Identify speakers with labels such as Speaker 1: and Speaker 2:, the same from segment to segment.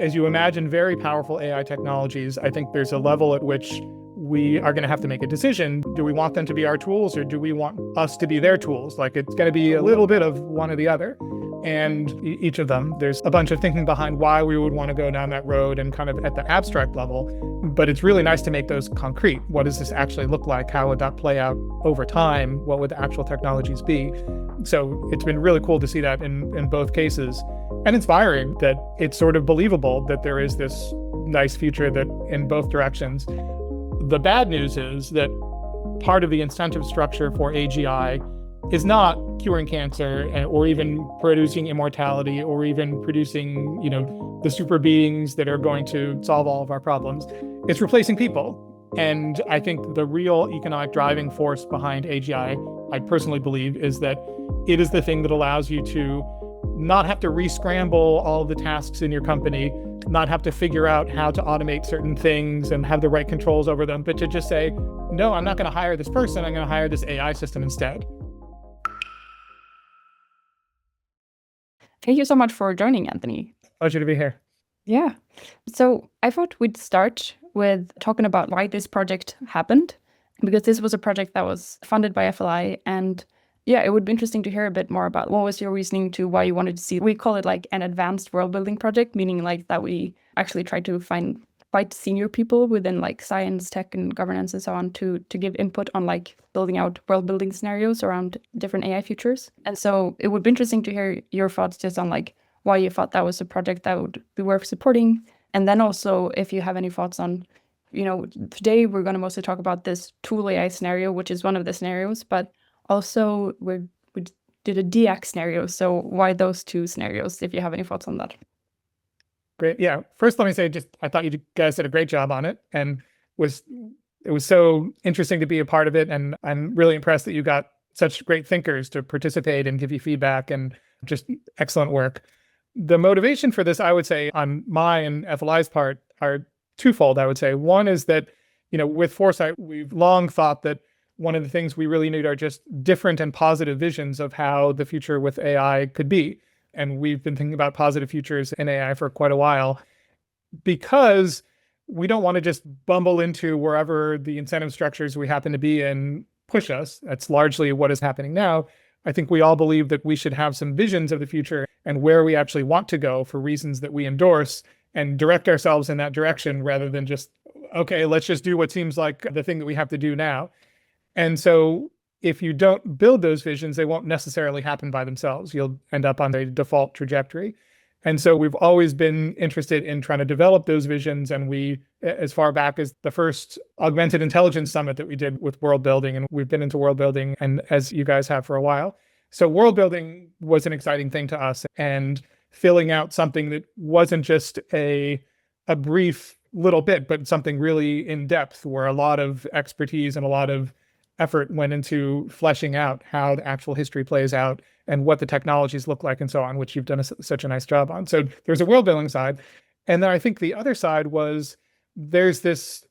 Speaker 1: as you imagine very powerful AI technologies, I think there's a level at which we are going to have to make a decision. Do we want them to be our tools, or do we want us to be their tools? Like, it's going to be a little bit of one or the other. And each of them, there's a bunch of thinking behind why we would want to go down that road and kind of at the abstract level. But it's really nice to make those concrete. What does this actually look like? How would that play out over time? What would the actual technologies be? So it's been really cool to see that in both cases, and inspiring that it's sort of believable that there is this nice future that in both directions. The bad news is that part of the incentive structure for AGI is not curing cancer or even producing immortality or even producing, the super beings that are going to solve all of our problems. It's replacing people. And I think the real economic driving force behind AGI, I personally believe, is that it is the thing that allows you to not have to re-scramble all of the tasks in your company, not have to figure out how to automate certain things and have the right controls over them, but to just say, no, I'm not going to hire this person, I'm going to hire this AI system instead.
Speaker 2: Thank you so much for joining, Anthony.
Speaker 1: Pleasure to be here.
Speaker 2: Yeah. So I thought we'd start with talking about why this project happened, because this was a project that was funded by FLI. And yeah, it would be interesting to hear a bit more about what was your reasoning to why you wanted to see. We call it like an advanced world building project, meaning like that we actually try to find quite senior people within like science, tech, and governance and so on to give input on like building out world building scenarios around different AI futures. And so it would be interesting to hear your thoughts just on like why you thought that was a project that would be worth supporting. And then also if you have any thoughts on, today we're going to mostly talk about this tool AI scenario, which is one of the scenarios, but also we did a DX scenario. So why those two scenarios, if you have any thoughts on that?
Speaker 1: Great. Yeah. First, let me say, I thought you guys did a great job on it, and it was so interesting to be a part of it. And I'm really impressed that you got such great thinkers to participate and give you feedback, and just excellent work. The motivation for this, I would say, on my and FLI's part, are twofold, I would say. One is that, with Foresight, we've long thought that one of the things we really need are just different and positive visions of how the future with AI could be. And we've been thinking about positive futures in AI for quite a while, because we don't want to just bumble into wherever the incentive structures we happen to be in push us. That's largely what is happening now. I think we all believe that we should have some visions of the future and where we actually want to go for reasons that we endorse, and direct ourselves in that direction rather than just, okay, let's just do what seems like the thing that we have to do now. And so if you don't build those visions, they won't necessarily happen by themselves. You'll end up on a default trajectory. And so we've always been interested in trying to develop those visions. And we, as far back as the first augmented intelligence summit that we did with world building, and we've been into world building, and as you guys have for a while. So world building was an exciting thing to us, and filling out something that wasn't just a brief little bit, but something really in depth, where a lot of expertise and a lot of effort went into fleshing out how the actual history plays out and what the technologies look like and so on, which you've done such a nice job on. So there's a world building side. And then I think the other side was there's this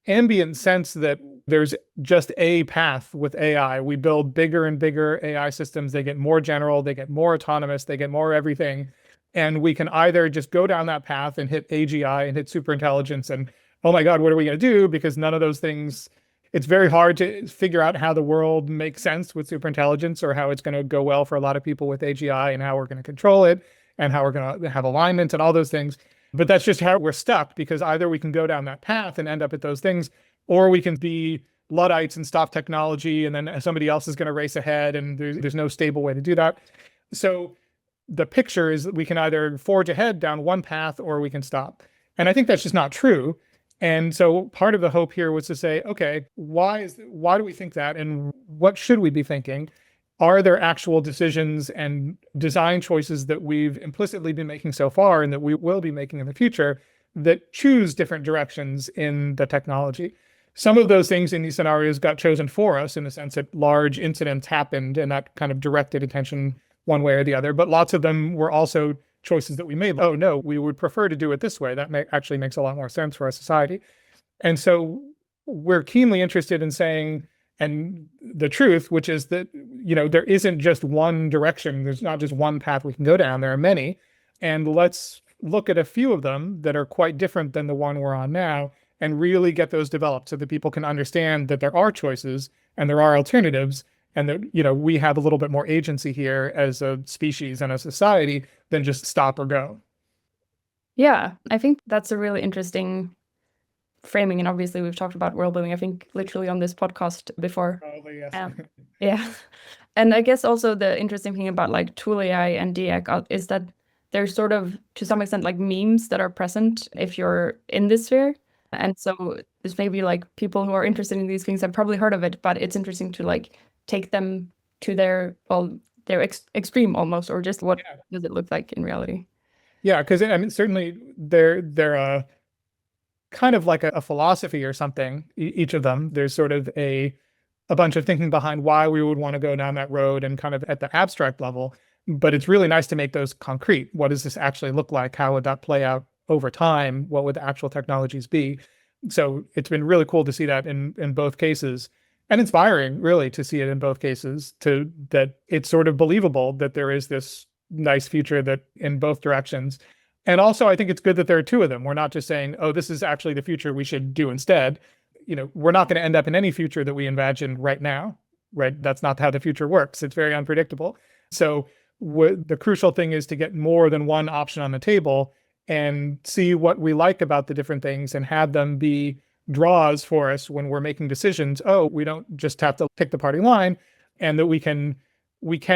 Speaker 1: ambient sense that there's just a path with AI. We build bigger and bigger AI systems. They get more general, they get more autonomous, they get more everything. And we can either just go down that path and hit AGI and hit superintelligence and, oh my God, what are we going to do? Because none of those things, it's very hard to figure out how the world makes sense with superintelligence, or how it's going to go well for a lot of people with AGI, and how we're going to control it and how we're going to have alignment and all those things. But that's just how we're stuck, because either we can go down that path and end up at those things, or we can be Luddites and stop technology, and then somebody else is going to race ahead, and there's no stable way to do that. So the picture is that we can either forge ahead down one path or we can stop. And I think that's just not true. And so part of the hope here was to say, okay, why do we think that? And what should we be thinking? Are there actual decisions and design choices that we've implicitly been making so far, and that we will be making in the future, that choose different directions in the technology? Some of those things in these scenarios got chosen for us, in the sense that large incidents happened and that kind of directed attention one way or the other. But lots of them were also choices that we made. Oh no, we would prefer to do it this way. That actually makes a lot more sense for our society. And so we're keenly interested in saying, and the truth, which is that, there isn't just one direction. There's not just one path we can go down. There are many. And let's look at a few of them that are quite different than the one we're on now and really get those developed so that people can understand that there are choices and there are alternatives and that, we have a little bit more agency here as a species and a society than just stop or go.
Speaker 2: Yeah, I think that's a really interesting framing. And obviously, we've talked about world building, I think, literally on this podcast before.
Speaker 1: Probably, yes.
Speaker 2: Yeah. And I guess also the interesting thing about like tool AI and DX is that there's sort of, to some extent, like memes that are present if you're in this sphere. And so there's maybe like people who are interested in these things have probably heard of it, but it's interesting to like take them to their, well, their extreme almost, or just what does it look like in reality?
Speaker 1: Yeah, because I mean, certainly they're kind of like a philosophy or something. Each of them, there's sort of a bunch of thinking behind why we would want to go down that road and kind of at the abstract level. But it's really nice to make those concrete. What does this actually look like? How would that play out over time? What would the actual technologies be? So it's been really cool to see that in both cases, and inspiring really to see it in both cases, to that it's sort of believable that there is this nice future that in both directions. And also I think it's good that there are two of them. We're not just saying, oh, this is actually the future we should do instead. We're not going to end up in any future that we imagine right now, right? That's not how the future works. It's very unpredictable. So the crucial thing is to get more than one option on the table and see what we like about the different things and have them be draws for us when we're making decisions. Oh, we don't just have to pick the party line, and that we can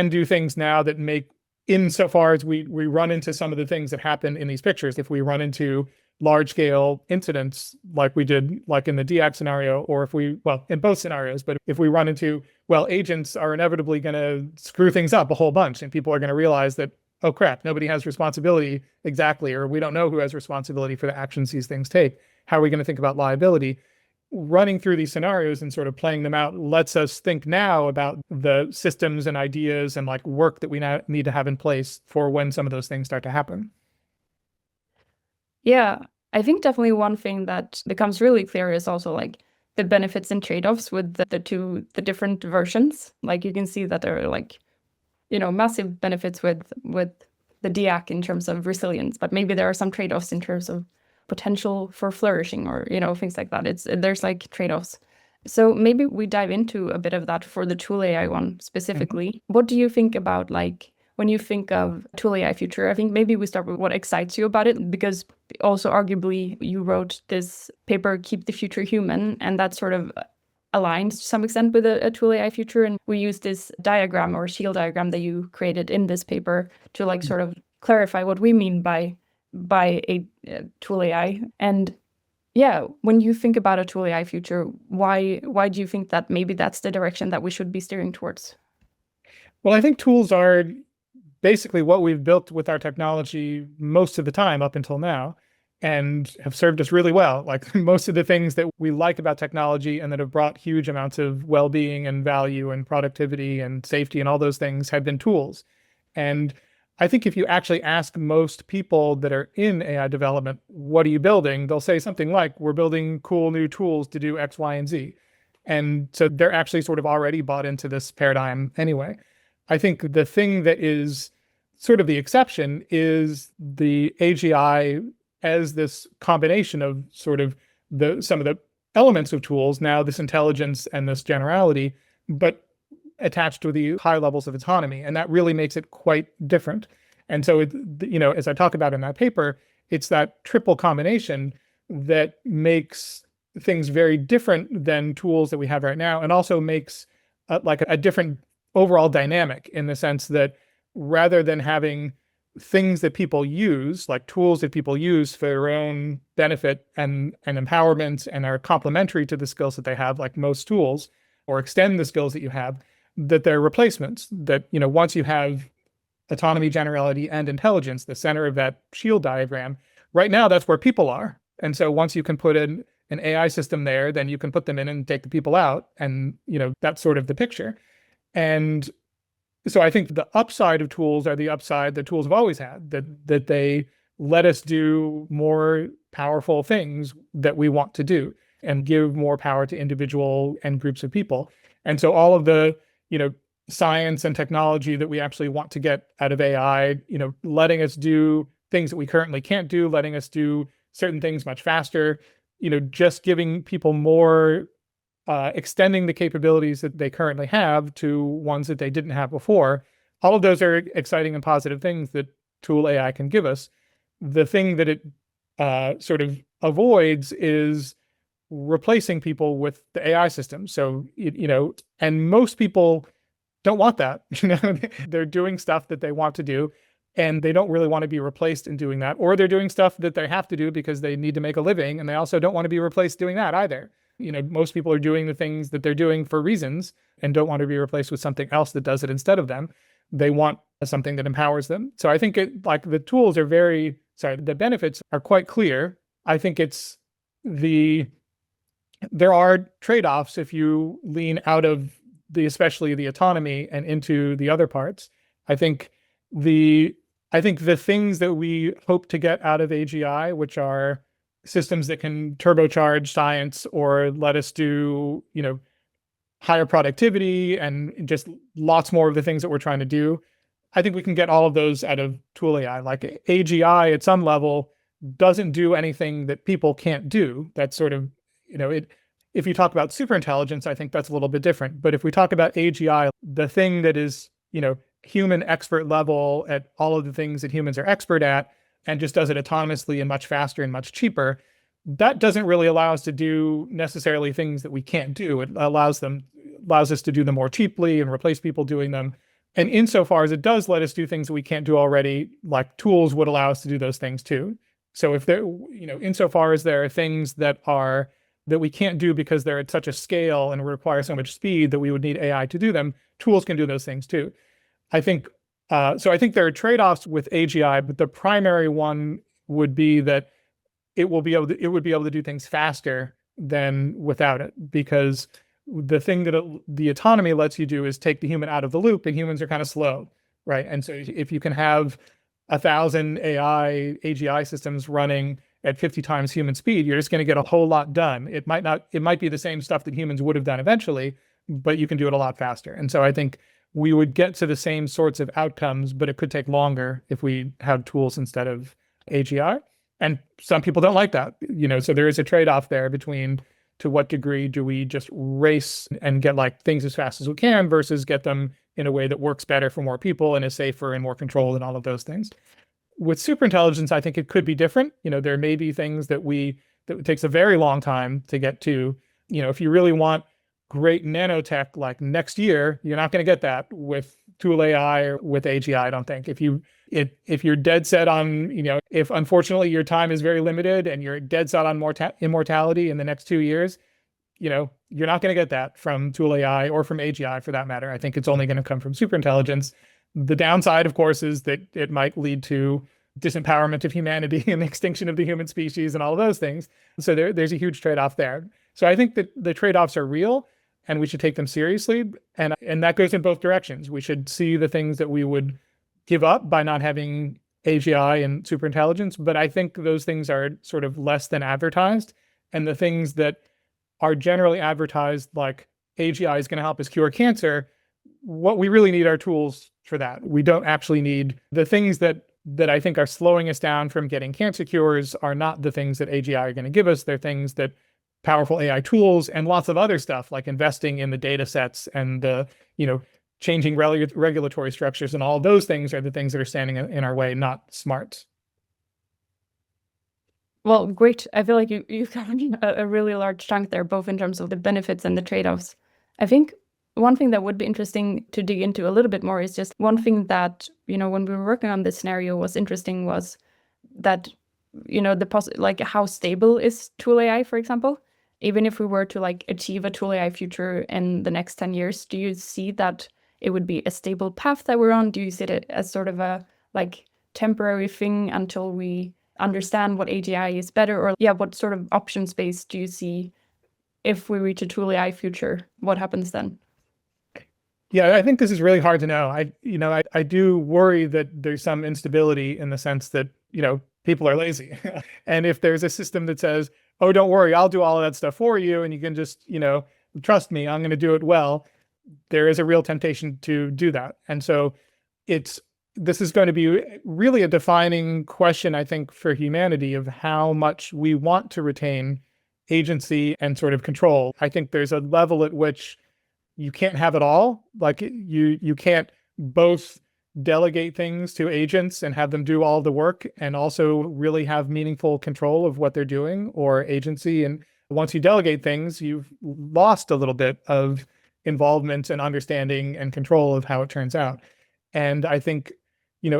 Speaker 1: do things now that make, insofar as we run into some of the things that happen in these pictures. If we run into large scale incidents like we did, like in the DX scenario, or in both scenarios, but if we run into, agents are inevitably going to screw things up a whole bunch and people are going to realize that, oh crap, nobody has responsibility exactly, or we don't know who has responsibility for the actions these things take. How are we going to think about liability? Running through these scenarios and sort of playing them out lets us think now about the systems and ideas and like work that we now need to have in place for when some of those things start to happen.
Speaker 2: Yeah, I think definitely one thing that becomes really clear is also like the benefits and trade-offs with the different versions. Like you can see that there are like, massive benefits with the DAC in terms of resilience, but maybe there are some trade-offs in terms of potential for flourishing or, things like that. There's like trade-offs. So maybe we dive into a bit of that for the tool AI one specifically. What do you think about like when you think of tool AI future? I think maybe we start with what excites you about it, because also arguably you wrote this paper, Keep the Future Human, and that sort of aligns to some extent with a tool AI future. And we use this diagram or shield diagram that you created in this paper to like sort of clarify what we mean by a tool AI. And yeah, when you think about a tool AI future, why do you think that maybe that's the direction that we should be steering towards?
Speaker 1: Well, I think tools are basically what we've built with our technology most of the time up until now, and have served us really well. Like most of the things that we like about technology and that have brought huge amounts of well-being and value and productivity and safety and all those things have been tools. And I think if you actually ask most people that are in AI development, what are you building? They'll say something like, we're building cool new tools to do X, Y, and Z. And so they're actually sort of already bought into this paradigm anyway. I think the thing that is sort of the exception is the AGI as this combination of sort of some of the elements of tools, now this intelligence and this generality, but attached to the high levels of autonomy. And that really makes it quite different. And so, as I talk about in that paper, it's that triple combination that makes things very different than tools that we have right now, and also makes like a different overall dynamic, in the sense that rather than having things that people use, like tools that people use for their own benefit and empowerment and are complementary to the skills that they have, like most tools, or extend the skills that you have, that they're replacements. That, once you have autonomy, generality, and intelligence, the center of that shield diagram, right now that's where people are. And so once you can put in an AI system there, then you can put them in and take the people out. And, that's sort of the picture. And so I think the upside of tools are the upside that tools have always had, that they let us do more powerful things that we want to do and give more power to individual and groups of people. And so all of the, science and technology that we actually want to get out of AI, letting us do things that we currently can't do, letting us do certain things much faster, just giving people more, extending the capabilities that they currently have to ones that they didn't have before. All of those are exciting and positive things that tool AI can give us. The thing that it sort of avoids is replacing people with the AI system. So, and most people don't want that. They're doing stuff that they want to do, and they don't really want to be replaced in doing that, or they're doing stuff that they have to do because they need to make a living, and they also don't want to be replaced doing that either. Most people are doing the things that they're doing for reasons and don't want to be replaced with something else that does it instead of them. They want something that empowers them. So I think the tools are the benefits are quite clear. I think there are trade-offs if you lean out of especially the autonomy and into the other parts. I think the things that we hope to get out of AGI, which are systems that can turbocharge science or let us do, higher productivity and just lots more of the things that we're trying to do, I think we can get all of those out of tool AI. Like AGI at some level doesn't do anything that people can't do. That's sort of, if you talk about superintelligence, I think that's a little bit different. But if we talk about AGI, the thing that is, human expert level at all of the things that humans are expert at, and just does it autonomously and much faster and much cheaper, that doesn't really allow us to do necessarily things that we can't do. It allows us to do them more cheaply and replace people doing them. And insofar as it does let us do things that we can't do already, like tools would allow us to do those things too. So if there, insofar as there are things that we can't do because they're at such a scale and require so much speed that we would need AI to do them, tools can do those things too. I think so. I think there are trade-offs with AGI, but the primary one would be that it would be able to do things faster than without it, because the thing that the autonomy lets you do is take the human out of the loop, and humans are kind of slow, right? And so if you can have 1,000 AGI systems running at 50 times human speed, you're just going to get a whole lot done. It might be the same stuff that humans would have done eventually, but you can do it a lot faster. And so I think we would get to the same sorts of outcomes, but it could take longer if we had tools instead of AGI. And some people don't like that, so there is a trade-off there between to what degree do we just race and get things as fast as we can versus get them in a way that works better for more people and is safer and more controlled and all of those things. With superintelligence, I think it could be different. There may be things that it takes a very long time to get to. If you really want great nanotech like next year, you're not going to get that with tool AI or with AGI, I don't think. If you're dead set on, if unfortunately your time is very limited and you're dead set on immortality in the next 2 years, you're not going to get that from tool AI or from AGI for that matter. I think it's only going to come from superintelligence. The downside, of course, is that it might lead to disempowerment of humanity and extinction of the human species and all of those things. So there's a huge trade-off there. So I think that the trade-offs are real, and we should take them seriously. And that goes in both directions. We should see the things that we would give up by not having AGI and superintelligence. But I think those things are sort of less than advertised. And the things that are generally advertised, like AGI is going to help us cure cancer, what we really need are tools for that. We don't actually need the things that I think are slowing us down from getting cancer cures are not the things that AGI are going to give us. They're things that powerful AI tools and lots of other stuff like investing in the data sets and the, changing regulatory structures and all of those things are the things that are standing in our way, not smarts.
Speaker 2: Well, great. I feel like you've covered a really large chunk there, both in terms of the benefits and the trade-offs. I think one thing that would be interesting to dig into a little bit more is just one thing that, when we were working on this scenario was interesting was that, how stable is tool AI, for example? Even if we were to achieve a tool AI future in the next 10 years, do you see that it would be a stable path that we're on? Do you see it as sort of a temporary thing until we understand what AGI is better? Or what sort of option space do you see if we reach a tool AI future? What happens then?
Speaker 1: Yeah, I think this is really hard to know. I do worry that there's some instability in the sense that, people are lazy. And if there's a system that says, oh, don't worry, I'll do all of that stuff for you, and you can just, trust me, I'm going to do it well, there is a real temptation to do that. And so this is going to be really a defining question, I think, for humanity of how much we want to retain agency and sort of control. I think there's a level at which you can't have it all. Like you can't both delegate things to agents and have them do all the work and also really have meaningful control of what they're doing or agency. And once you delegate things, you've lost a little bit of involvement and understanding and control of how it turns out. And I think,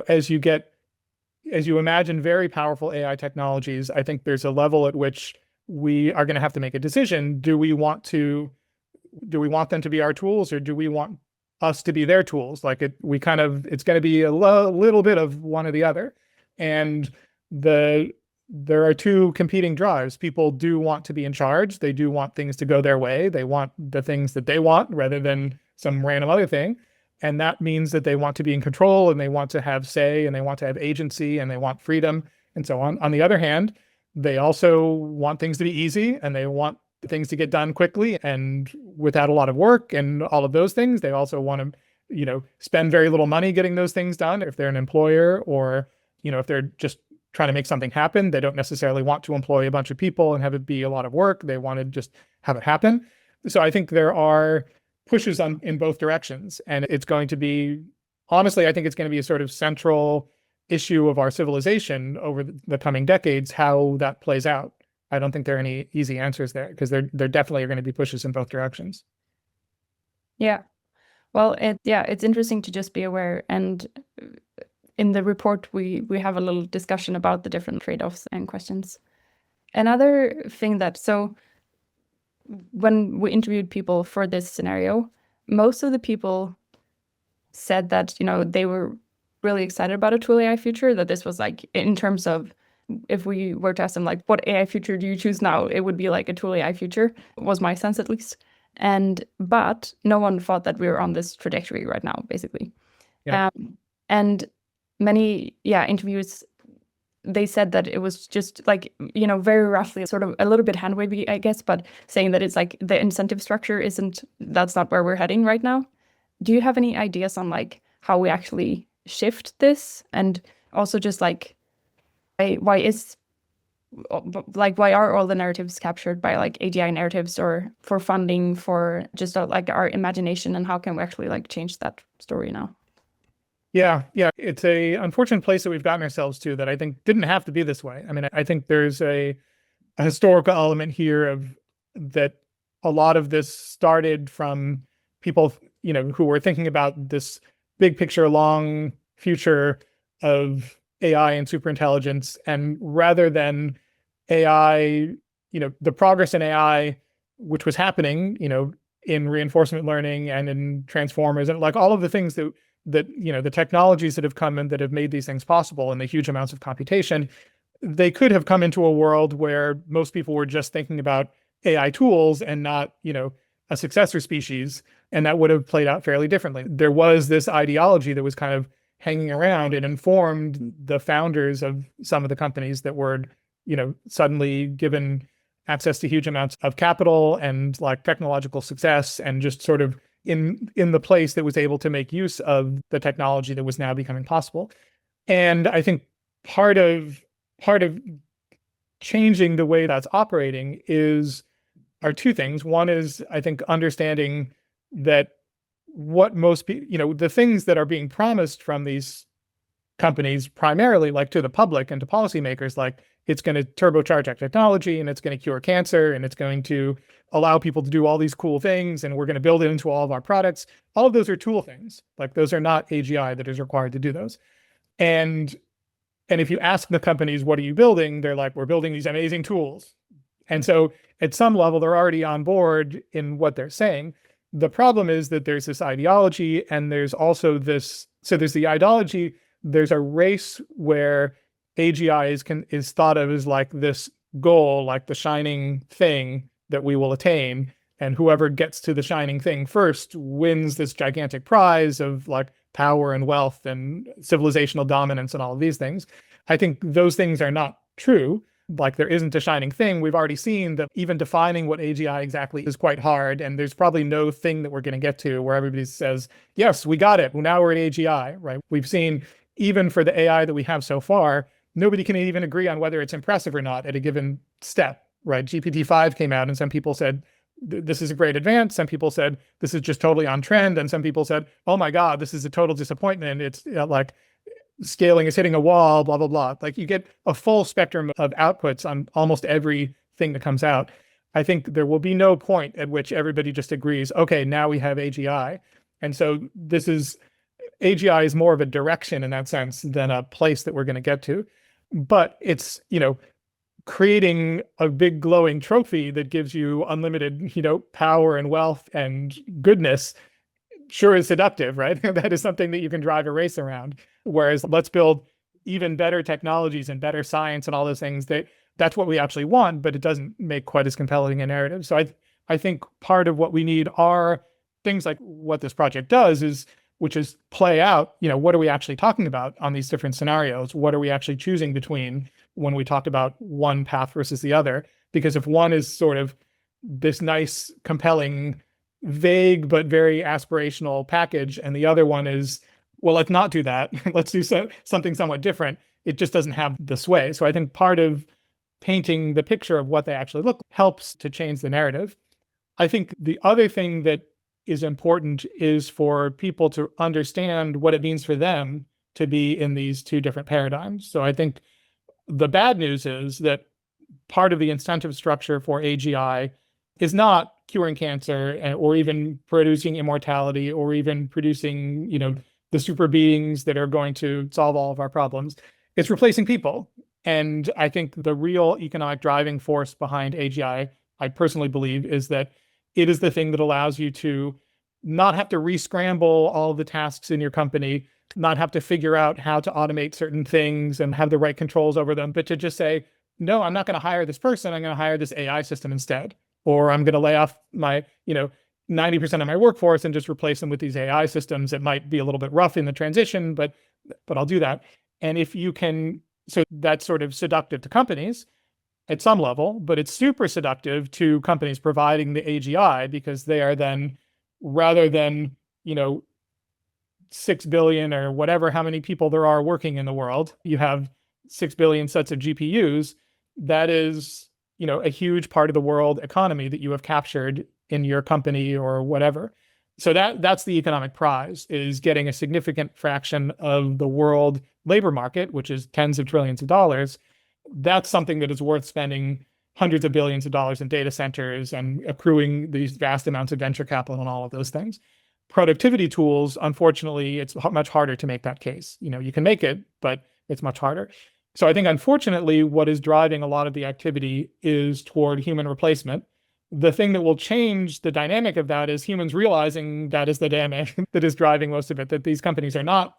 Speaker 1: as you imagine very powerful AI technologies, I think there's a level at which we are going to have to make a decision. Do we want them to be our tools, or do we want us to be their tools? Like it's going to be a little bit of one or the other. And there are two competing drives. People do want to be in charge. They do want things to go their way. They want the things that they want rather than some random other thing. And that means that they want to be in control, and they want to have say, and they want to have agency, and they want freedom, and so on. On the other hand, they also want things to be easy, and they want things to get done quickly and without a lot of work and all of those things. They also want to, spend very little money getting those things done if they're an employer, or, if they're just trying to make something happen. They don't necessarily want to employ a bunch of people and have it be a lot of work. They want to just have it happen. So I think there are pushes in both directions. And it's going to be, honestly, I think it's going to be a sort of central issue of our civilization over the coming decades, how that plays out. I don't think there are any easy answers there, because there definitely are going to be pushes in both directions.
Speaker 2: Yeah. Well, it's interesting to just be aware. And in the report, we have a little discussion about the different trade-offs and questions. Another thing so when we interviewed people for this scenario, most of the people said that, they were really excited about a tool AI future, that this was like, in terms of, if we were to ask them, like, what AI future do you choose now? It would be like a tool AI future, was my sense at least. But no one thought that we were on this trajectory right now, basically.
Speaker 1: Yeah.
Speaker 2: And many, interviews, they said that it was just like, very roughly, sort of a little bit hand wavy, I guess, but saying that it's like the incentive structure that's not where we're heading right now. Do you have any ideas on like how we actually shift this? And also just like, why are all the narratives captured by like AGI narratives, or for funding, for just like our imagination, and how can we actually like change that story now?
Speaker 1: Yeah. It's a unfortunate place that we've gotten ourselves to that I think didn't have to be this way. I mean, I think there's a historical element here of that. A lot of this started from people, who were thinking about this big picture, long future of AI and superintelligence. And rather than AI, the progress in AI, which was happening, in reinforcement learning and in transformers and like all of the things that the technologies that have come in that have made these things possible, and the huge amounts of computation, they could have come into a world where most people were just thinking about AI tools and not, a successor species, and that would have played out fairly differently. There was this ideology that was kind of hanging around and informed the founders of some of the companies that were, suddenly given access to huge amounts of capital and like technological success, and just sort of in the place that was able to make use of the technology that was now becoming possible. And I think part of changing the way that's operating are two things. One is, I think, understanding that what most people, the things that are being promised from these companies, primarily like to the public and to policymakers, like it's going to turbocharge our technology, and it's going to cure cancer, and it's going to allow people to do all these cool things, and we're going to build it into all of our products. All of those are tool things. Like those are not AGI that is required to do those. And if you ask the companies, what are you building? They're like, we're building these amazing tools. And so at some level, they're already on board in what they're saying. The problem is that there's this ideology, and there's also there's the ideology, there's a race where AGI is thought of as like this goal, like the shining thing that we will attain. And whoever gets to the shining thing first wins this gigantic prize of like power and wealth and civilizational dominance and all of these things. I think those things are not true. Like there isn't a shining thing. We've already seen that even defining what AGI exactly is quite hard. And there's probably no thing that we're going to get to where everybody says, yes, we got it. Well, now we're at AGI, right? We've seen even for the AI that we have so far, nobody can even agree on whether it's impressive or not at a given step, right? GPT-5 came out and some people said, this is a great advance. Some people said, this is just totally on trend. And some people said, oh my God, this is a total disappointment. It's like scaling is hitting a wall, blah, blah, blah. Like you get a full spectrum of outputs on almost everything that comes out. I think there will be no point at which everybody just agrees, okay, now we have AGI. And so AGI is more of a direction in that sense than a place that we're going to get to. But it's, creating a big glowing trophy that gives you unlimited, power and wealth and goodness sure is seductive, right? That is something that you can drive a race around. Whereas let's build even better technologies and better science and all those things that's what we actually want, but it doesn't make quite as compelling a narrative. So I think part of what we need are things like what this project does which is play out, what are we actually talking about on these different scenarios? What are we actually choosing between when we talk about one path versus the other? Because if one is sort of this nice, compelling, vague, but very aspirational package, and the other one is, well, let's not do that. Let's do something somewhat different. It just doesn't have the sway. So I think part of painting the picture of what they actually look helps to change the narrative. I think the other thing that is important is for people to understand what it means for them to be in these two different paradigms. So I think the bad news is that part of the incentive structure for AGI is not curing cancer or even producing immortality or even producing, the super beings that are going to solve all of our problems. It's replacing people. And I think the real economic driving force behind AGI, I personally believe, is that it is the thing that allows you to not have to re-scramble all of the tasks in your company, not have to figure out how to automate certain things and have the right controls over them, but to just say, no, I'm not going to hire this person. I'm going to hire this AI system instead. Or I'm going to lay off my, 90% of my workforce and just replace them with these AI systems. It might be a little bit rough in the transition, but I'll do that. And if you can, so that's sort of seductive to companies at some level, but it's super seductive to companies providing the AGI because they are then, rather than, 6 billion or whatever, how many people there are working in the world, you have 6 billion sets of GPUs. That is, a huge part of the world economy that you have captured in your company or whatever. So that's the economic prize, is getting a significant fraction of the world labor market, which is tens of trillions of dollars. That's something that is worth spending hundreds of billions of dollars in data centers and accruing these vast amounts of venture capital and all of those things. Productivity tools, unfortunately, it's much harder to make that case. You can make it, but it's much harder. So I think, unfortunately, what is driving a lot of the activity is toward human replacement. The thing that will change the dynamic of that is humans realizing that is the dynamic that is driving most of it, that these companies are not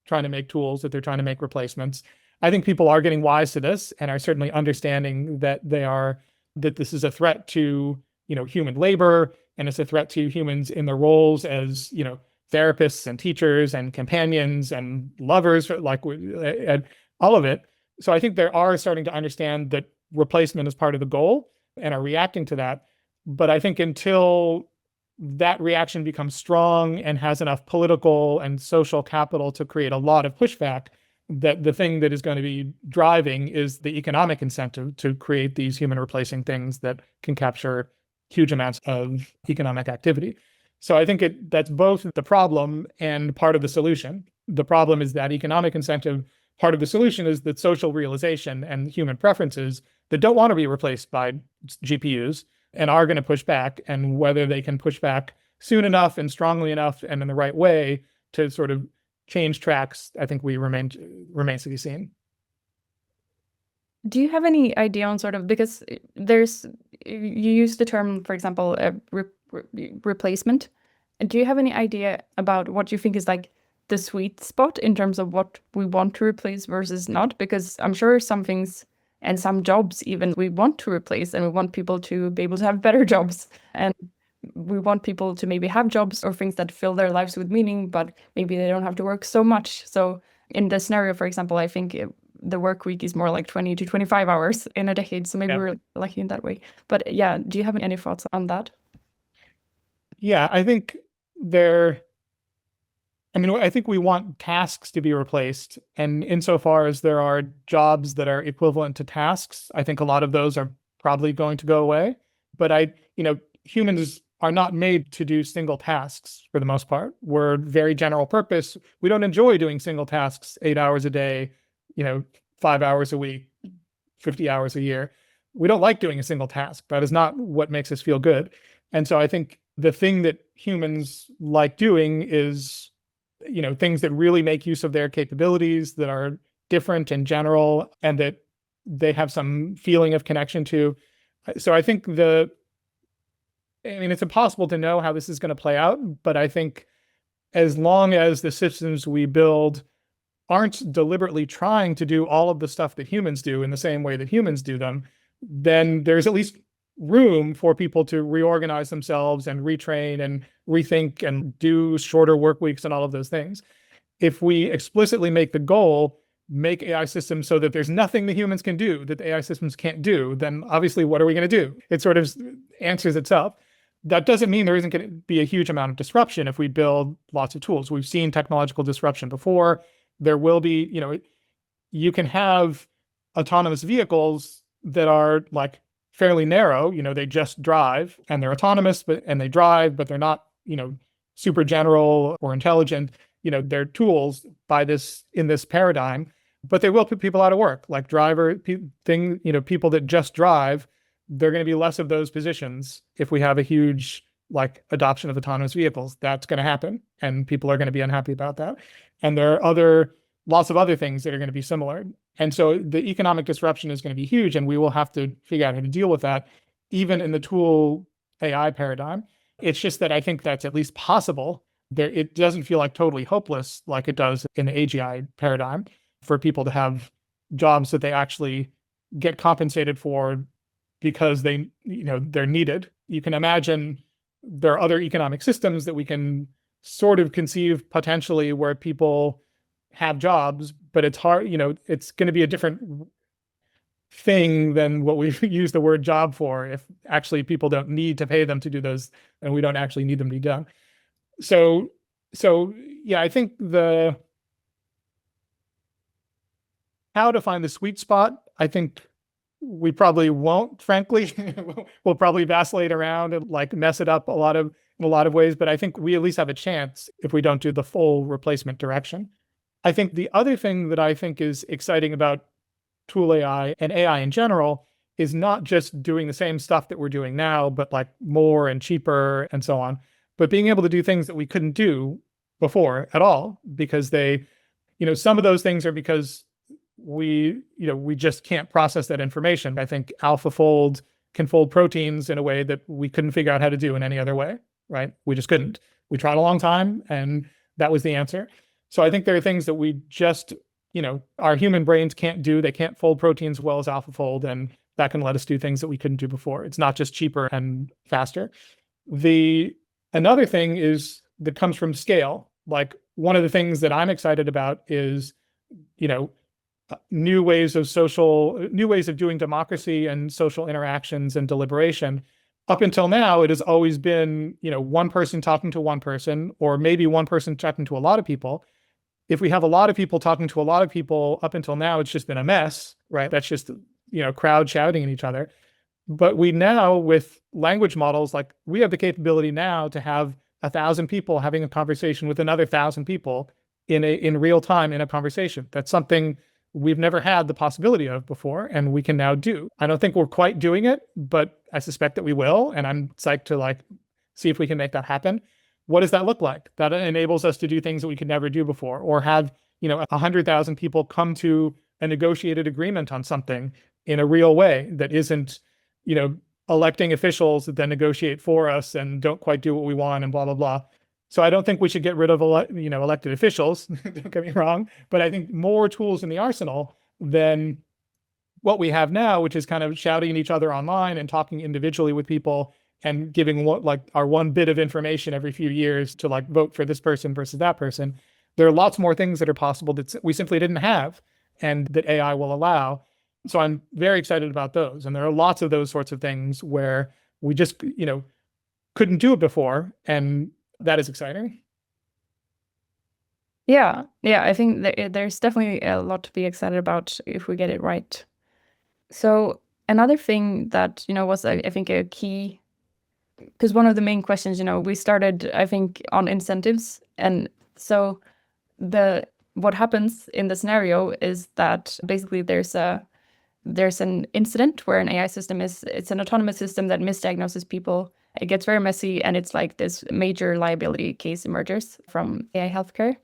Speaker 1: trying to make tools, that they're trying to make replacements. I think people are getting wise to this and are certainly understanding that this is a threat to, human labor, and it's a threat to humans in their roles as, therapists and teachers and companions and lovers, like and all of it. So I think they are starting to understand that replacement is part of the goal and are reacting to that. But I think until that reaction becomes strong and has enough political and social capital to create a lot of pushback, that the thing that is going to be driving is the economic incentive to create these human replacing things that can capture huge amounts of economic activity. So I think that's both the problem and part of the solution. The problem is that economic incentive. Part of the solution is that social realization and human preferences that don't want to be replaced by GPUs and are going to push back, and whether they can push back soon enough and strongly enough and in the right way to sort of change tracks, I think remains to be seen.
Speaker 2: Do you have any idea on sort of, because you use the term, for example, replacement. Do you have any idea about what you think is like the sweet spot in terms of what we want to replace versus not? Because I'm sure some things and some jobs even we want to replace, and we want people to be able to have better jobs, and we want people to maybe have jobs or things that fill their lives with meaning, but maybe they don't have to work so much. So in the scenario, for example, I think the work week is more like 20 to 25 hours in a decade. So maybe we're lucky in that way. But yeah, do you have any thoughts on that?
Speaker 1: Yeah, I think I mean, I think we want tasks to be replaced. And insofar as there are jobs that are equivalent to tasks, I think a lot of those are probably going to go away. But humans are not made to do single tasks for the most part. We're very general purpose. We don't enjoy doing single tasks 8 hours a day, 5 hours a week, 50 hours a year. We don't like doing a single task. That is not what makes us feel good. And so I think the thing that humans like doing is things that really make use of their capabilities, that are different in general, and that they have some feeling of connection to. So I think it's impossible to know how this is going to play out, but I think as long as the systems we build aren't deliberately trying to do all of the stuff that humans do in the same way that humans do them, then there's at least room for people to reorganize themselves and retrain and rethink and do shorter work weeks and all of those things. If we explicitly make the goal, make AI systems so that there's nothing the humans can do that the AI systems can't do, then obviously what are we going to do? It sort of answers itself. That doesn't mean there isn't going to be a huge amount of disruption if we build lots of tools. We've seen technological disruption before. There will be, you can have autonomous vehicles that are like fairly narrow, they just drive and they're autonomous, and they drive, but they're not, super general or intelligent. They're tools in this paradigm, but they will put people out of work, like people that just drive. There are going to be less of those positions if we have a huge adoption of autonomous vehicles. That's going to happen, and people are going to be unhappy about that. And there are lots of other things that are going to be similar. And so the economic disruption is going to be huge, and we will have to figure out how to deal with that, even in the tool AI paradigm. It's just that I think that's at least possible. It doesn't feel like totally hopeless like it does in the AGI paradigm for people to have jobs that they actually get compensated for because they're needed. You can imagine there are other economic systems that we can sort of conceive potentially where people have jobs, but it's hard, it's going to be a different thing than what we use the word job for, if actually people don't need to pay them to do those, and we don't actually need them to be done. So yeah, I think how to find the sweet spot, I think we probably won't, frankly. We'll probably vacillate around and mess it up in a lot of ways, but I think we at least have a chance if we don't do the full replacement direction. I think the other thing that I think is exciting about tool AI and AI in general is not just doing the same stuff that we're doing now, but more and cheaper and so on, but being able to do things that we couldn't do before at all, because some of those things are because we just can't process that information. I think AlphaFold can fold proteins in a way that we couldn't figure out how to do in any other way, right? We just couldn't. We tried a long time, and that was the answer. So I think there are things that we just, our human brains can't do. They can't fold proteins as well as AlphaFold, and that can let us do things that we couldn't do before. It's not just cheaper and faster. Another thing is that comes from scale. One of the things that I'm excited about is, new ways of doing democracy and social interactions and deliberation. Up until now, it has always been, one person talking to one person, or maybe one person talking to a lot of people. If we have a lot of people talking to a lot of people, up until now, it's just been a mess, right? That's just, crowd shouting at each other. But we now, with language models, we have the capability now to have 1,000 people having a conversation with another 1,000 people in real time in a conversation. That's something we've never had the possibility of before, and we can now do. I don't think we're quite doing it, but I suspect that we will, and I'm psyched to see if we can make that happen. What does that look like? That enables us to do things that we could never do before, or have 100,000 people come to a negotiated agreement on something in a real way that isn't electing officials that then negotiate for us and don't quite do what we want and blah blah blah. So I don't think we should get rid of elected officials. Don't get me wrong, but I think more tools in the arsenal than what we have now, which is kind of shouting at each other online and talking individually with people and giving our one bit of information every few years to vote for this person versus that person. There are lots more things that are possible that we simply didn't have, and that AI will allow. So I'm very excited about those. And there are lots of those sorts of things where we just, couldn't do it before. And that is exciting.
Speaker 2: Yeah, yeah, I think there's definitely a lot to be excited about if we get it right. So another thing that, was I think a key, because one of the main questions, we started, I think, on incentives. And so what happens in the scenario is that basically there's an incident where an AI system it's an autonomous system that misdiagnoses people. It gets very messy, and it's like this major liability case emerges from AI healthcare.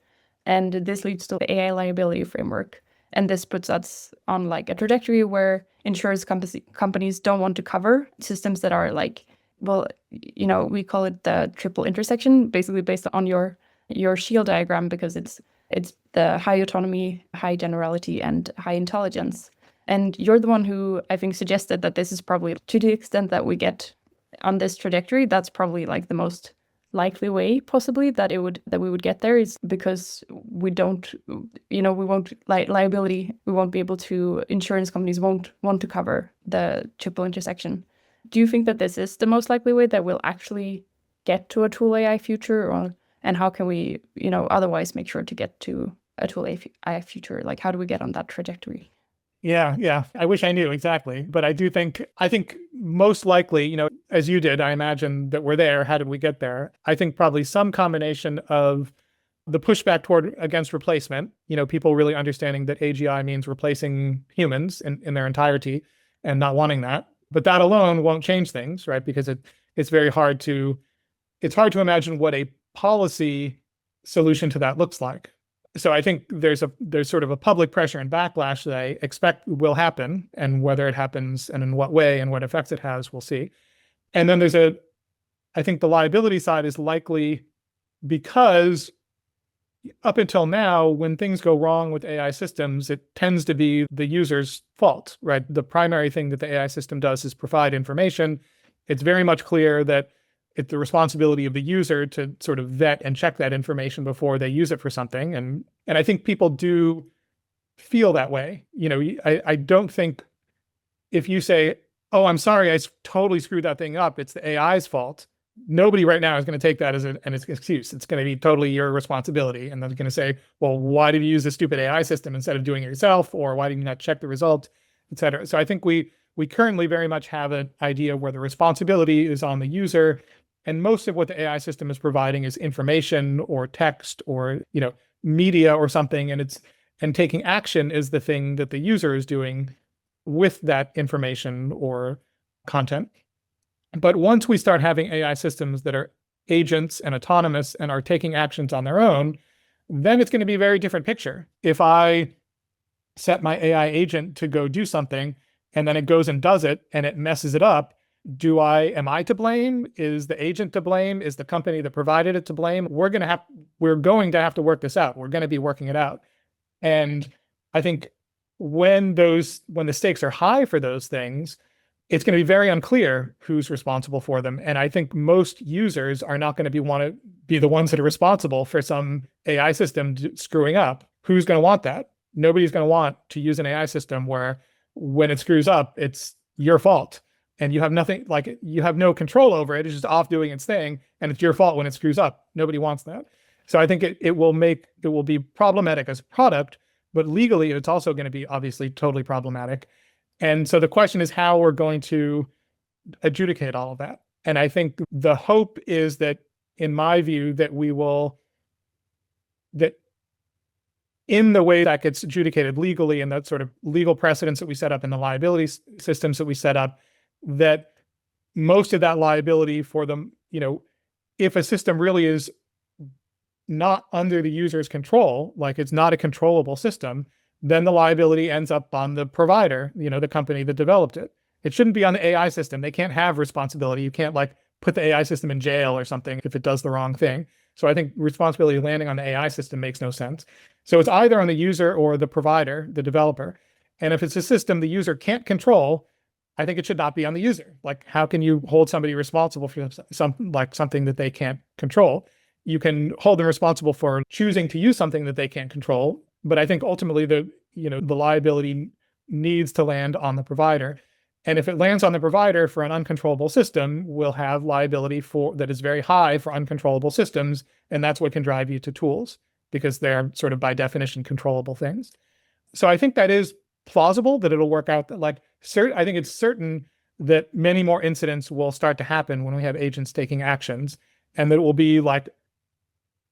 Speaker 2: And this leads to the AI liability framework. And this puts us on like a trajectory where insurance companies don't want to cover systems that are like, well, we call it the triple intersection, basically based on your shield diagram, because it's the high autonomy, high generality, and high intelligence. And you're the one who I think suggested that this is probably, to the extent that we get on this trajectory, that's probably like the most likely way possibly that we would get there, is because we don't, we won't liability, we won't be able to, insurance companies won't want to cover the triple intersection. Do you think that this is the most likely way that we'll actually get to a tool AI future, and how can we, otherwise make sure to get to a tool AI future? Like, how do we get on that trajectory?
Speaker 1: Yeah. I wish I knew exactly, but I think most likely, as you did, I imagine that we're there. How did we get there? I think probably some combination of the pushback against replacement, people really understanding that AGI means replacing humans in their entirety and not wanting that. But that alone won't change things, right? Because it's hard to imagine what a policy solution to that looks like. So I think there's sort of a public pressure and backlash that I expect will happen, and whether it happens and in what way and what effects it has, we'll see. And then I think the liability side is likely because up until now, when things go wrong with AI systems, it tends to be the user's fault, right? The primary thing that the AI system does is provide information. It's very much clear that it's the responsibility of the user to sort of vet and check that information before they use it for something. And I think people do feel that way. I don't think if you say, oh, I'm sorry, I totally screwed that thing up, it's the AI's fault. Nobody right now is going to take that as an excuse. It's going to be totally your responsibility. And they're going to say, well, why did you use a stupid AI system instead of doing it yourself? Or why did you not check the result, et cetera? So I think we currently very much have an idea where the responsibility is on the user. And most of what the AI system is providing is information or text or, media or something. And taking action is the thing that the user is doing with that information or content. But once we start having AI systems that are agents and autonomous and are taking actions on their own, then it's going to be a very different picture. If I set my AI agent to go do something and then it goes and does it and it messes it up, am I to blame? Is the agent to blame? Is the company that provided it to blame? We're going to have to work this out. We're going to be working it out. And I think when the stakes are high for those things, it's going to be very unclear who's responsible for them. And I think most users are not going to want to be the ones that are responsible for some AI system screwing up. Who's going to want that? Nobody's going to want to use an AI system where when it screws up, it's your fault. And you have nothing, like you have no control over it. It's just off doing its thing. And it's your fault when it screws up. Nobody wants that. So I think it will be problematic as a product, but legally it's also going to be obviously totally problematic. And so the question is how we're going to adjudicate all of that. And I think the hope is that, in my view, that in the way that gets adjudicated legally and that sort of legal precedents that we set up in the liability systems that we set up, that most of that liability for them, if a system really is not under the user's control, like it's not a controllable system, then the liability ends up on the provider, the company that developed it. It shouldn't be on the AI system. They can't have responsibility. You can't put the AI system in jail or something if it does the wrong thing. So I think responsibility landing on the AI system makes no sense. So it's either on the user or the provider, the developer. And if it's a system the user can't control, I think it should not be on the user. Like, how can you hold somebody responsible for something that they can't control? You can hold them responsible for choosing to use something that they can't control. But I think ultimately the liability needs to land on the provider. And if it lands on the provider for an uncontrollable system, we'll have liability that is very high for uncontrollable systems. And that's what can drive you to tools. because they're sort of by definition controllable things. So I think that is plausible that it'll work out. That I think it's certain that many more incidents will start to happen when we have agents taking actions, and that it will be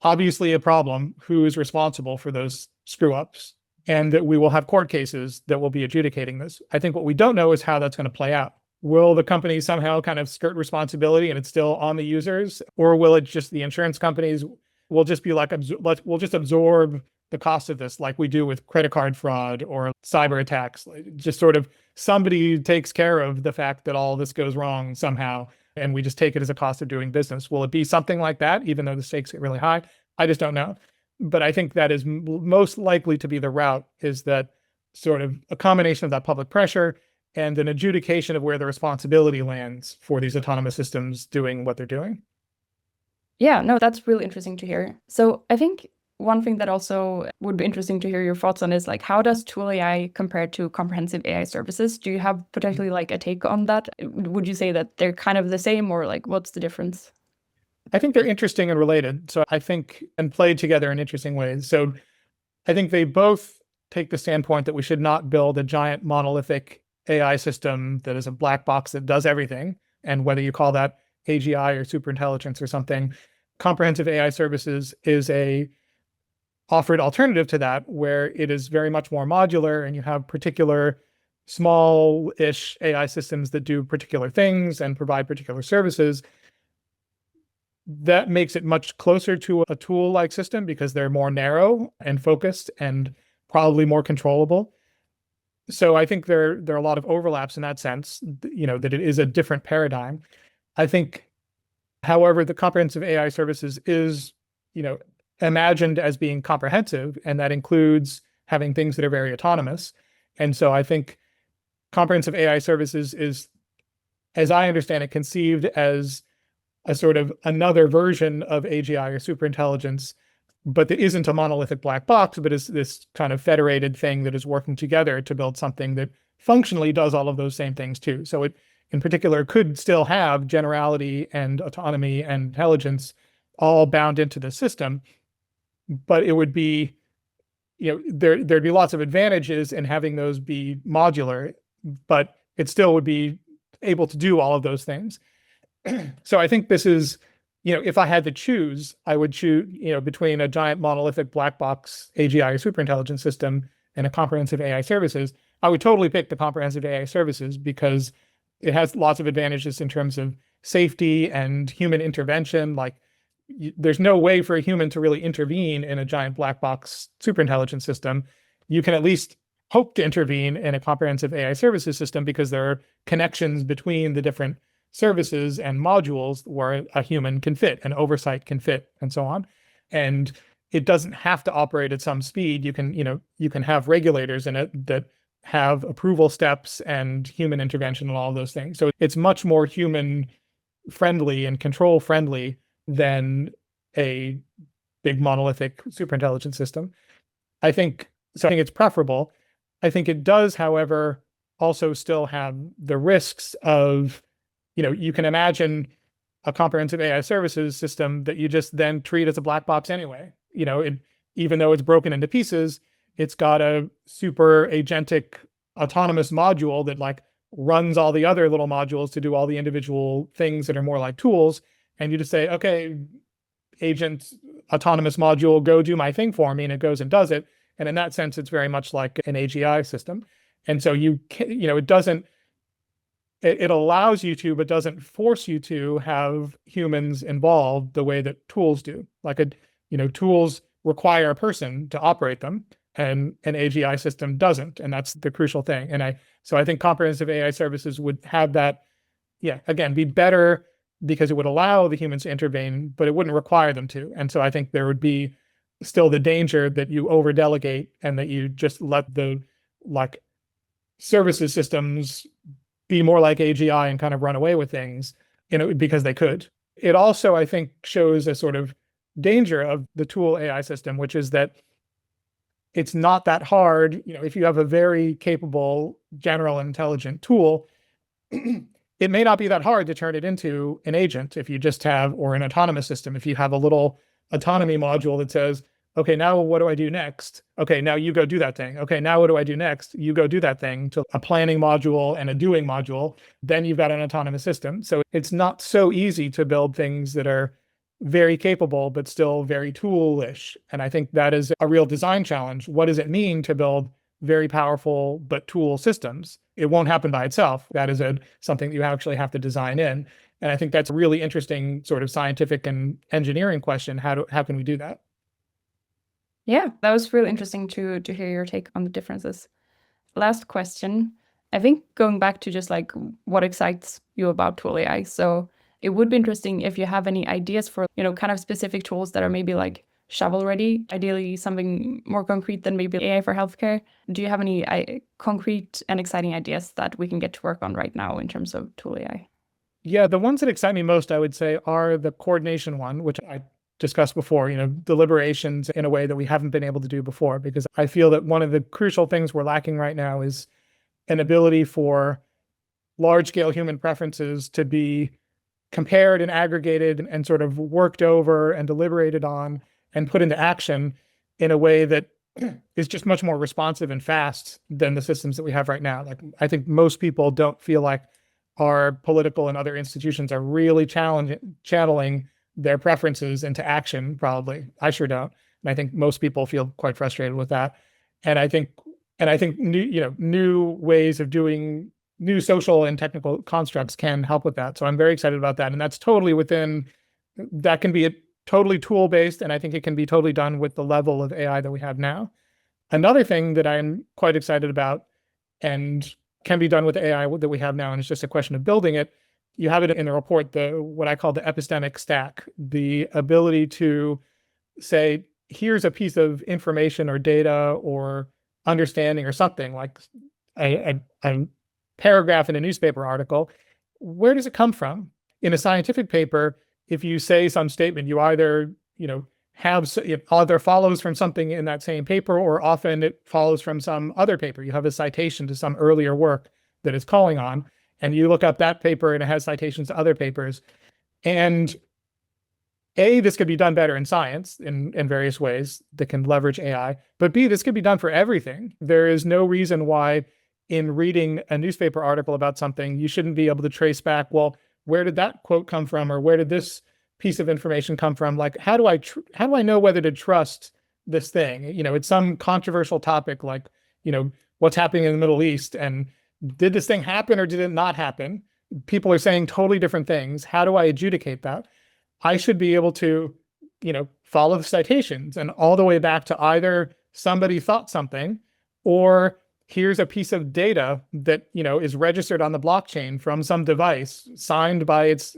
Speaker 1: obviously a problem who is responsible for those screw ups, and that we will have court cases that will be adjudicating this. I think what we don't know is how that's going to play out. Will the company somehow kind of skirt responsibility and it's still on the users? Or will it just, the insurance companies will just be we'll just absorb the cost of this like we do with credit card fraud or cyber attacks? Just sort of somebody takes care of the fact that all this goes wrong somehow, and we just take it as a cost of doing business. Will it be something like that, even though the stakes get really high? I just don't know. But I think that is most likely to be the route, is that sort of a combination of that public pressure and an adjudication of where the responsibility lands for these autonomous systems doing what they're doing.
Speaker 2: Yeah, no, that's really interesting to hear. So I think one thing that also would be interesting to hear your thoughts on is how does tool AI compare to comprehensive AI services? Do you have potentially a take on that? Would you say that they're kind of the same, or what's the difference?
Speaker 1: I think they're interesting and related. So I think, and played together in interesting ways. So I think they both take the standpoint that we should not build a giant monolithic AI system that is a black box that does everything. And whether you call that AGI or superintelligence or something, comprehensive AI services is a offered alternative to that, where it is very much more modular, and you have particular small-ish AI systems that do particular things and provide particular services. That makes it much closer to a tool-like system because they're more narrow and focused and probably more controllable. So I think there are a lot of overlaps in that sense, that it is a different paradigm. I think, however, the comprehensive AI services is, imagined as being comprehensive, and that includes having things that are very autonomous. And so I think comprehensive AI services is, as I understand it, conceived as a sort of another version of AGI or superintelligence, but that isn't a monolithic black box, but is this kind of federated thing that is working together to build something that functionally does all of those same things too. So it, in particular, could still have generality and autonomy and intelligence all bound into the system, but it would be, there'd be lots of advantages in having those be modular, but it still would be able to do all of those things. So I think this is, if I had to choose, I would choose, between a giant monolithic black box AGI or superintelligence system and a comprehensive AI services. I would totally pick the comprehensive AI services because it has lots of advantages in terms of safety and human intervention. There's no way for a human to really intervene in a giant black box superintelligence system. You can at least hope to intervene in a comprehensive AI services system because there are connections between the different services and modules where a human can fit, and oversight can fit, and so on. And it doesn't have to operate at some speed. You can have regulators in it that have approval steps and human intervention and all of those things. So it's much more human friendly and control friendly than a big monolithic superintelligence system. I think it's preferable. I think it does, however, also still have the risks of, you can imagine a comprehensive AI services system that you just then treat as a black box anyway. Even though it's broken into pieces, it's got a super agentic autonomous module that runs all the other little modules to do all the individual things that are more like tools. And you just say, okay, agent autonomous module, go do my thing for me, and it goes and does it. And in that sense, it's very much like an AGI system. And so it allows you to, but doesn't force you to have humans involved the way that tools do. Tools require a person to operate them, and an AGI system doesn't. And that's the crucial thing. So I think comprehensive AI services would have that, again, be better because it would allow the humans to intervene, but it wouldn't require them to. And so I think there would be still the danger that you over-delegate and that you just let the services systems be more like AGI and kind of run away with things, because they could. It also, I think, shows a sort of danger of the tool AI system, which is that it's not that hard. If you have a very capable, general, intelligent tool, it may not be that hard to turn it into an agent if you just have, or an autonomous system. If you have a little autonomy module that says, Okay, now what do I do next? Okay, now you go do that thing. Okay, now what do I do next? You go do that thing, to a planning module and a doing module. Then you've got an autonomous system. So it's not so easy to build things that are very capable, but still very toolish. And I think that is a real design challenge. What does it mean to build very powerful but tool systems? It won't happen by itself. That is something that you actually have to design in. And I think that's a really interesting sort of scientific and engineering question. How can we do that?
Speaker 2: Yeah, that was really interesting to hear your take on the differences. Last question. I think going back to just like what excites you about tool AI. So it would be interesting if you have any ideas for, kind of specific tools that are maybe like shovel ready, ideally something more concrete than maybe AI for healthcare. Do you have any concrete and exciting ideas that we can get to work on right now in terms of tool AI?
Speaker 1: Yeah, the ones that excite me most, I would say, are the coordination one, which I discussed before, deliberations in a way that we haven't been able to do before, because I feel that one of the crucial things we're lacking right now is an ability for large-scale human preferences to be compared and aggregated and sort of worked over and deliberated on and put into action in a way that is just much more responsive and fast than the systems that we have right now. Like, I think most people don't feel like our political and other institutions are really channeling their preferences into action, probably. I sure don't. And I think most people feel quite frustrated with that. And I think new ways of doing new social and technical constructs can help with that. So I'm very excited about that. And that's totally that can be totally tool-based, and I think it can be totally done with the level of AI that we have now. Another thing that I'm quite excited about and can be done with AI that we have now, and it's just a question of building it. You have it in the report, what I call the epistemic stack, the ability to say, here's a piece of information or data or understanding or something, like a paragraph in a newspaper article. Where does it come from? In a scientific paper, if you say some statement, you either, it either follows from something in that same paper, or often it follows from some other paper. You have a citation to some earlier work that it's calling on, and you look up that paper and it has citations to other papers. And A, this could be done better in science in various ways that can leverage AI, but B, this could be done for everything. There is no reason why in reading a newspaper article about something, you shouldn't be able to trace back, well, where did that quote come from? Or where did this piece of information come from? Like, how do I know whether to trust this thing? It's some controversial topic, like, what's happening in the Middle East, and did this thing happen or did it not happen? People are saying totally different things. How do I adjudicate that? I should be able to, follow the citations and all the way back to either somebody thought something, or here's a piece of data that, is registered on the blockchain from some device signed by its,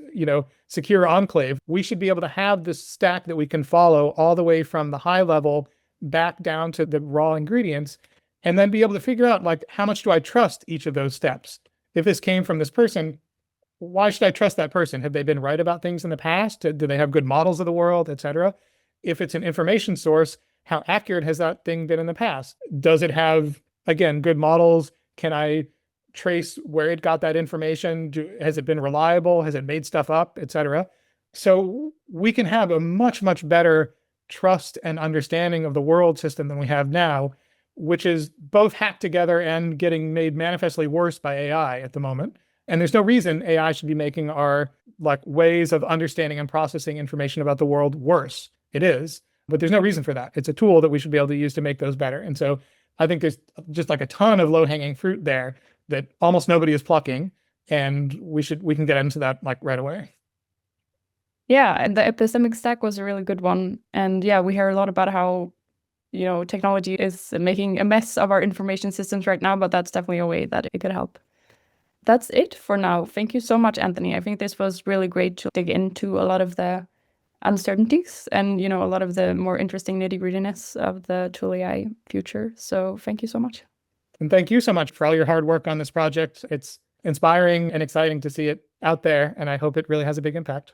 Speaker 1: secure enclave. We should be able to have this stack that we can follow all the way from the high level back down to the raw ingredients, and then be able to figure out, like, how much do I trust each of those steps? If this came from this person, why should I trust that person? Have they been right about things in the past? Do they have good models of the world, et cetera? If it's an information source, how accurate has that thing been in the past? Does it have, again, good models? Can I trace where it got that information? Has it been reliable? Has it made stuff up, et cetera? So we can have a much, much better trust and understanding of the world system than we have now, which is both hacked together and getting made manifestly worse by AI at the moment. And there's no reason AI should be making our ways of understanding and processing information about the world worse. It is, but there's no reason for that. It's a tool that we should be able to use to make those better. And so I think there's just a ton of low-hanging fruit there that almost nobody is plucking, and we can get into that right away.
Speaker 2: Yeah, and the epistemic stack was a really good one. And yeah, we hear a lot about how, technology is making a mess of our information systems right now, but that's definitely a way that it could help. That's it for now. Thank you so much, Anthony. I think this was really great to dig into a lot of the uncertainties and, a lot of the more interesting nitty-grittiness of the tool AI future. So thank you so much.
Speaker 1: And thank you so much for all your hard work on this project. It's inspiring and exciting to see it out there, and I hope it really has a big impact.